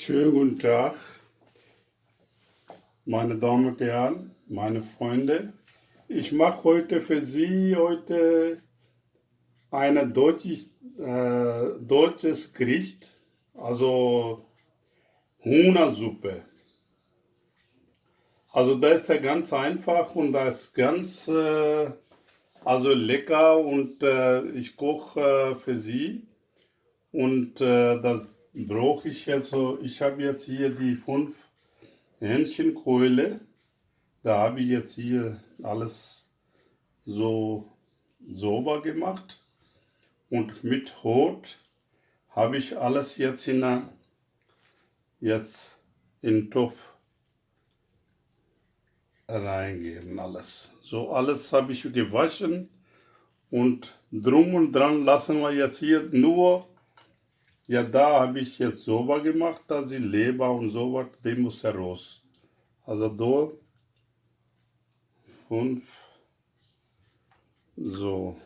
Schönen guten Tag, meine Damen und Herren, meine Freunde. Ich mache heute für Sie eine deutsches Gericht, also Hühnersuppe. Also das ist ja ganz einfach und das ist ganz also lecker und ich koche für Sie und das brauche ich jetzt so. Ich habe jetzt hier die 5 Hähnchenkeule. Da habe ich jetzt hier alles so sauber gemacht und mit Hut habe ich alles jetzt jetzt in den Topf reingeben, alles. So alles habe ich gewaschen und drum und dran lassen wir jetzt hier nur, ja da habe ich jetzt sauber gemacht, da die Leber und sowas, die muss heraus. Also da 5, so,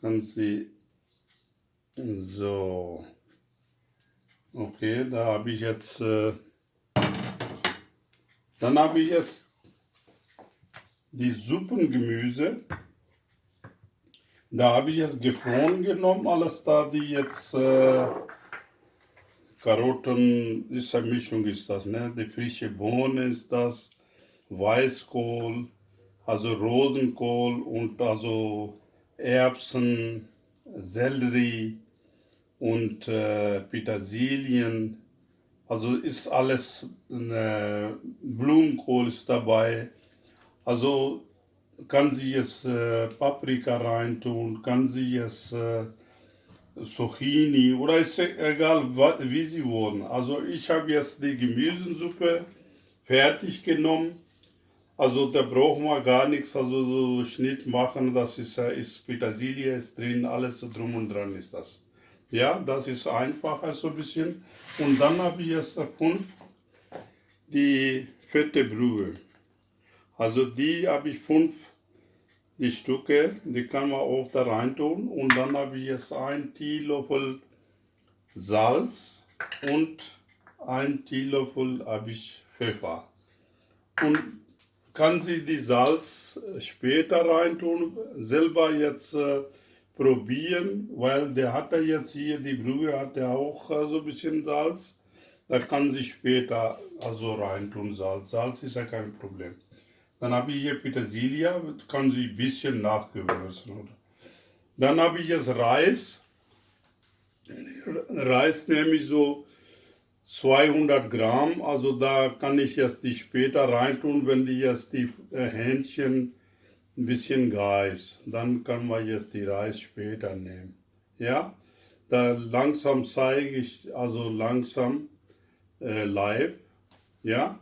kann sie, so, okay, da habe ich jetzt, dann habe ich jetzt die Suppengemüse. Da habe ich jetzt gefroren genommen, alles da, die jetzt Karotten, ist eine Mischung ist das, ne? Die frische Bohne ist das, Weißkohl, also Rosenkohl und also Erbsen, Sellerie und Petersilien. Also ist alles, Blumenkohl ist dabei. Also kann sie jetzt Paprika reintun, kann sie jetzt Zucchini oder ist egal, wie sie wollen. Also ich habe jetzt die Gemüsesuppe fertig genommen. Also da brauchen wir gar nichts, also so Schnitt machen, das ist Petersilie ist drin, alles so drum und dran ist das. Ja, das ist einfacher so ein bisschen. Und dann habe ich jetzt davon die fette Brühe. Also die habe ich 5, die Stücke, die kann man auch da rein tun. Und dann habe ich jetzt 1 Teelöffel Salz und 1 Teelöffel habe ich Pfeffer. Und kann sie die Salz später reintun, selber jetzt probieren, weil der hat ja jetzt hier, die Brühe hat ja auch so ein bisschen Salz. Da kann sie später also reintun Salz. Salz ist ja kein Problem. Dann habe ich hier Petersilie, kann sie ein bisschen nachgewürzen. Oder? Dann habe ich jetzt Reis. Reis nehme ich so 200 Gramm, also da kann ich jetzt die später reintun, wenn die jetzt die Hähnchen ein bisschen gar ist. Dann kann man jetzt die Reis später nehmen. Ja, da langsam zeige ich, also langsam live. Ja,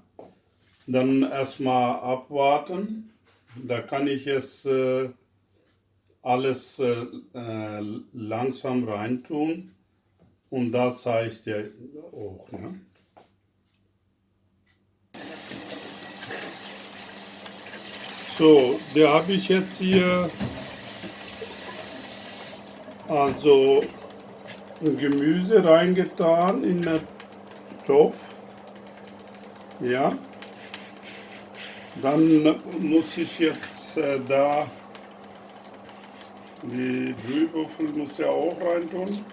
dann erstmal abwarten. Da kann ich jetzt alles langsam reintun. Und das heißt ja auch, ne? So, da habe ich jetzt hier also Gemüse reingetan in den Topf. Ja, dann muss ich jetzt da die Brühwürfel muss ja auch reintun.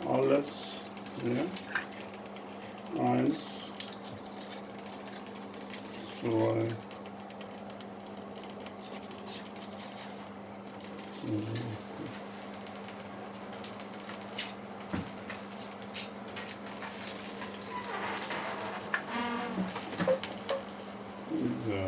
Alles, ja. 1, 2, ja.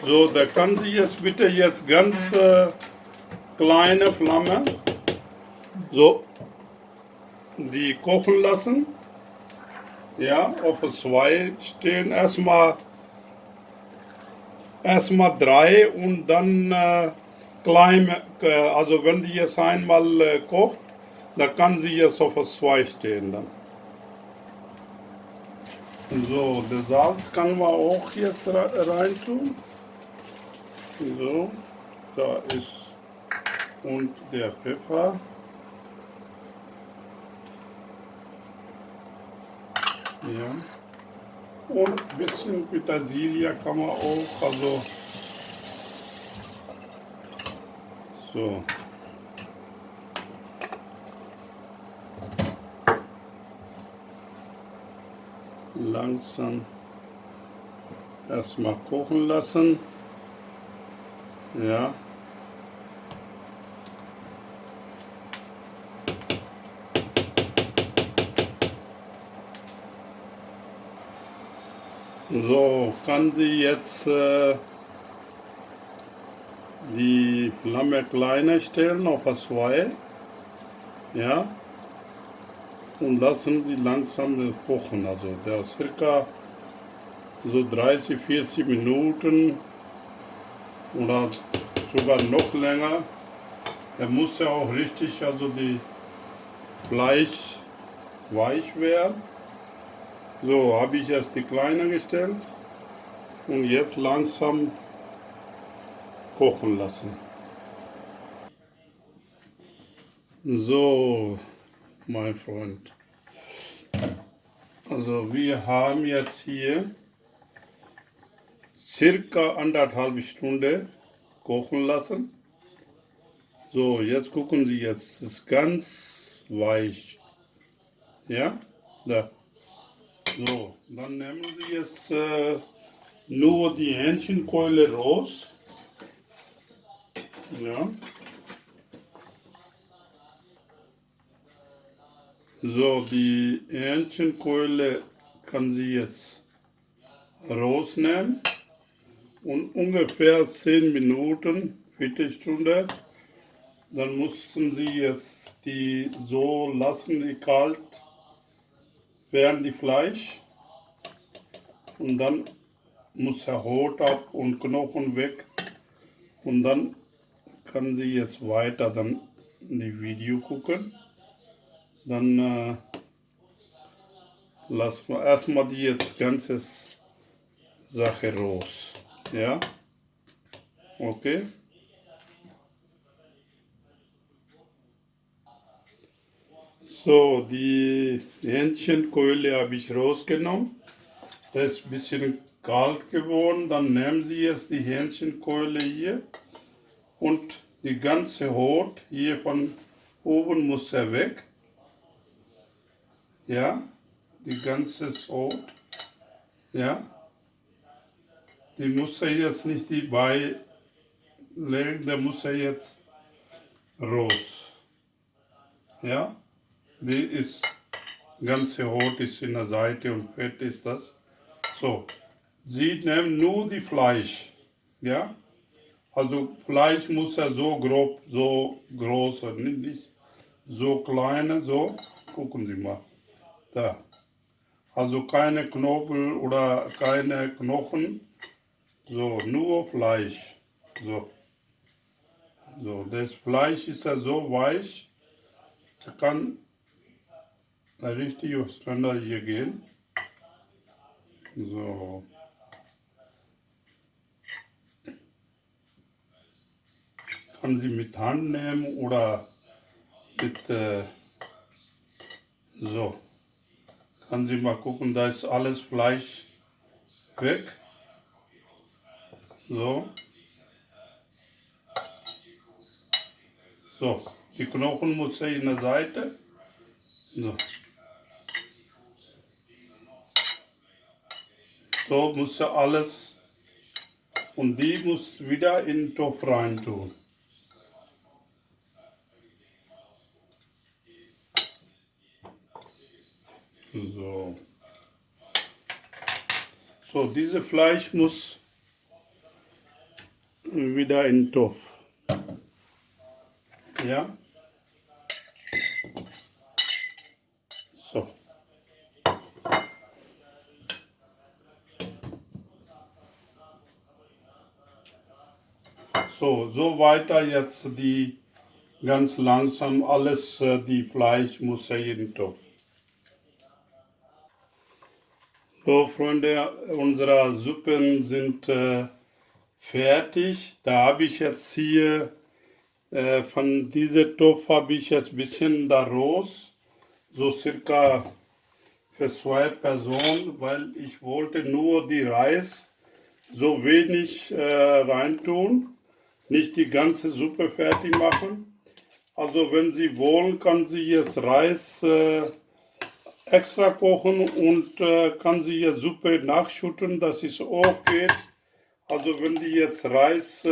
So, da kann sie jetzt bitte jetzt ganz kleine Flamme so die kochen lassen. Ja, auf 2 stehen erstmal 3 und dann klein, also wenn die jetzt einmal kocht, dann kann sie jetzt auf 2 stehen dann. So, das Salz kann man auch jetzt rein tun. So, da ist und der Pfeffer. Ja. Und ein bisschen Petersilie kann man auch, also so. Langsam erstmal kochen lassen. Ja. So, kann sie jetzt die Flamme kleiner stellen auf 2. Ja. Und lassen sie langsam kochen. Also der circa so 30, 40 Minuten oder sogar noch länger. Er muss ja auch richtig, also die Fleisch weich werden. So, habe ich erst die kleiner gestellt und jetzt langsam kochen lassen. So, mein Freund. Also wir haben jetzt hier circa 1,5 Stunde kochen lassen. So, jetzt gucken Sie, jetzt ist ganz weich. Ja, da. So, dann nehmen Sie jetzt nur die Hähnchenkeule raus. Ja. So, die Hähnchenkeule kann sie jetzt rausnehmen und ungefähr 10 Minuten, Viertelstunde, dann mussten Sie jetzt die so lassen, die kalt werden, die Fleisch, und dann muss der Haut ab und Knochen weg und dann kann sie jetzt weiter dann die Video gucken. Dann lassen wir erstmal die jetzt ganze Sache raus. Ja, okay. So, die Hähnchenkeule habe ich rausgenommen. Das ist ein bisschen kalt geworden. Dann nehmen Sie jetzt die Hähnchenkeule hier und die ganze Haut hier von oben muss er weg. Ja, die ganze Haut. Ja, die muss er jetzt nicht die beilegen, der muss er jetzt raus. Ja, die ist, ganze Haut ist in der Seite und fett ist das. So, Sie nehmen nur die Fleisch. Ja, also Fleisch muss ja so grob, so groß, nicht so kleine, so. Gucken Sie mal. Da. Also keine Knorpel oder keine Knochen. So, nur Fleisch. So. So, das Fleisch ist ja so weich, da kann richtig auseinander hier gehen. So. Kann sie mit Hand nehmen oder mit, so. Kann sie mal gucken, da ist alles Fleisch weg. So. So. Die Knochen muss er in der Seite. So. So muss er alles und die muss wieder in den Topf rein tun. So. So, dieses Fleisch muss wieder in den Topf. Ja. So. So weiter jetzt die ganz langsam alles, die Fleisch muss er in den Topf. So, Freunde, unsere Suppen sind fertig. Da habe ich jetzt hier von diesem Topf habe ich jetzt ein bisschen daraus, so circa für 2 Personen, weil ich wollte nur die Reis so wenig reintun, nicht die ganze Suppe fertig machen. Also wenn Sie wollen, kann Sie jetzt Reis extra kochen und kann Sie jetzt Suppe nachschütten, dass es auch geht. Also wenn die jetzt Reis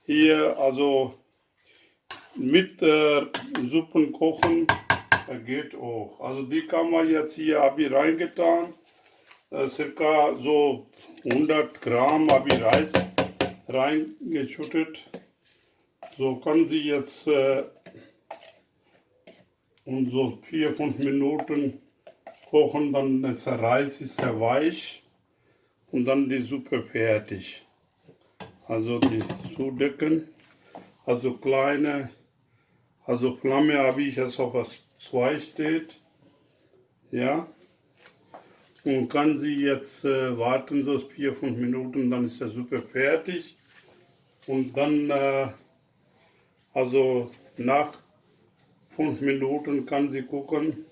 hier also mit Suppen kochen, geht auch. Also die kann man jetzt hier, habe ich reingetan, circa so 100 Gramm habe ich Reis reingeschüttet. So kann sie jetzt und so 4-5 Minuten kochen, dann ist der Reis ist sehr weich und dann die Suppe fertig. Also die zudecken, also kleine, also Flamme habe ich jetzt auf was 2 steht, ja. Und kann sie jetzt warten, so 4-5 Minuten, dann ist die Suppe fertig. Und dann, also nach 5 Minuten kann sie gucken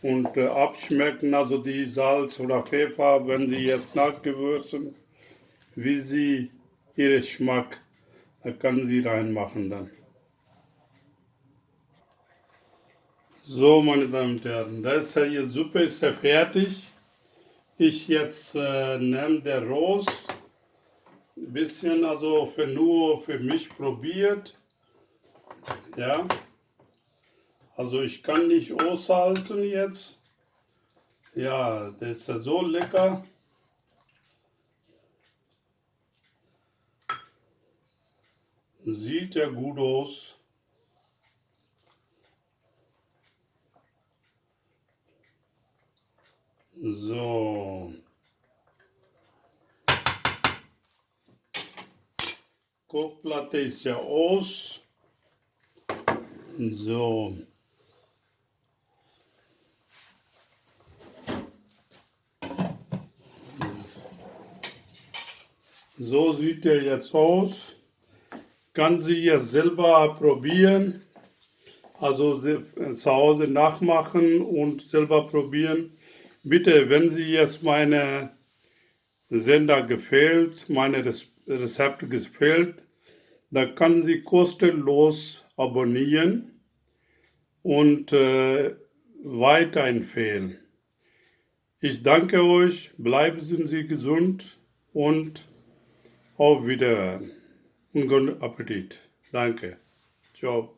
und abschmecken, also die Salz oder Pfeffer, wenn sie jetzt nachgewürzen, wie sie ihren Geschmack, da kann sie reinmachen dann. So, meine Damen und Herren, das ist ja, die Suppe ist ja fertig. Ich jetzt nehme der Rost, ein bisschen also nur für mich probiert, ja. Also ich kann nicht aushalten jetzt. Ja, das ist ja so lecker. Sieht ja gut aus. So. Kochplatte ist ja aus. So. So sieht er jetzt aus. Kann sie jetzt selber probieren. Also zu Hause nachmachen und selber probieren. Bitte, wenn Sie jetzt meine Sender gefällt, meine Rezepte gefällt, dann kann Sie kostenlos abonnieren und weiterempfehlen. Ich danke euch, bleiben Sie gesund und auf Wiederhören und guten Appetit. Danke. Ciao.